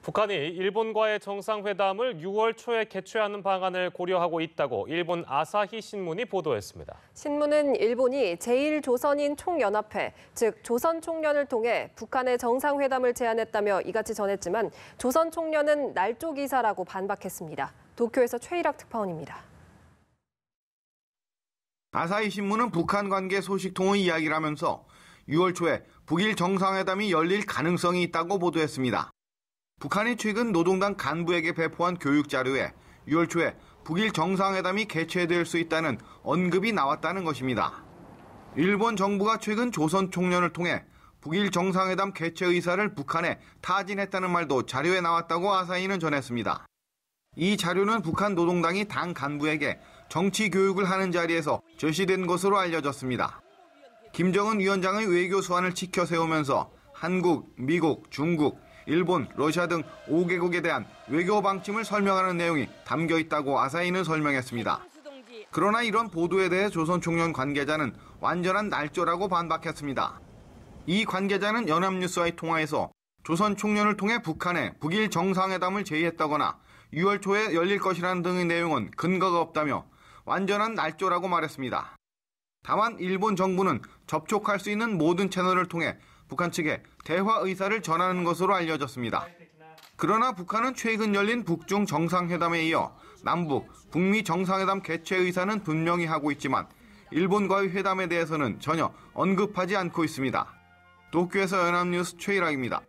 북한이 일본과의 정상회담을 6월 초에 개최하는 방안을 고려하고 있다고 일본 아사히 신문이 보도했습니다. 신문은 일본이 제1조선인 총연합회, 즉 조선총련을 통해 북한의 정상회담을 제안했다며 이같이 전했지만 조선총련은 날조 기사라고 반박했습니다. 도쿄에서 최일학 특파원입니다. 아사히 신문은 북한 관계 소식통의 이야기를 하면서 6월 초에 북일 정상회담이 열릴 가능성이 있다고 보도했습니다. 북한이 최근 노동당 간부에게 배포한 교육 자료에 6월 초에 북일 정상회담이 개최될 수 있다는 언급이 나왔다는 것입니다. 일본 정부가 최근 조선 총련을 통해 북일 정상회담 개최 의사를 북한에 타진했다는 말도 자료에 나왔다고 아사히는 전했습니다. 이 자료는 북한 노동당이 당 간부에게 정치 교육을 하는 자리에서 제시된 것으로 알려졌습니다. 김정은 위원장의 외교 수완을 지켜 세우면서 한국, 미국, 중국, 일본, 러시아 등 5개국에 대한 외교 방침을 설명하는 내용이 담겨 있다고 아사히는 설명했습니다. 그러나 이런 보도에 대해 조선총련 관계자는 완전한 날조라고 반박했습니다. 이 관계자는 연합뉴스와의 통화에서 조선총련을 통해 북한에 북일 정상회담을 제의했다거나 6월 초에 열릴 것이라는 등의 내용은 근거가 없다며 완전한 날조라고 말했습니다. 다만 일본 정부는 접촉할 수 있는 모든 채널을 통해 북한 측에 대화 의사를 전하는 것으로 알려졌습니다. 그러나 북한은 최근 열린 북중 정상회담에 이어 남북, 북미 정상회담 개최 의사는 분명히 하고 있지만 일본과의 회담에 대해서는 전혀 언급하지 않고 있습니다. 도쿄에서 연합뉴스 최일학입니다.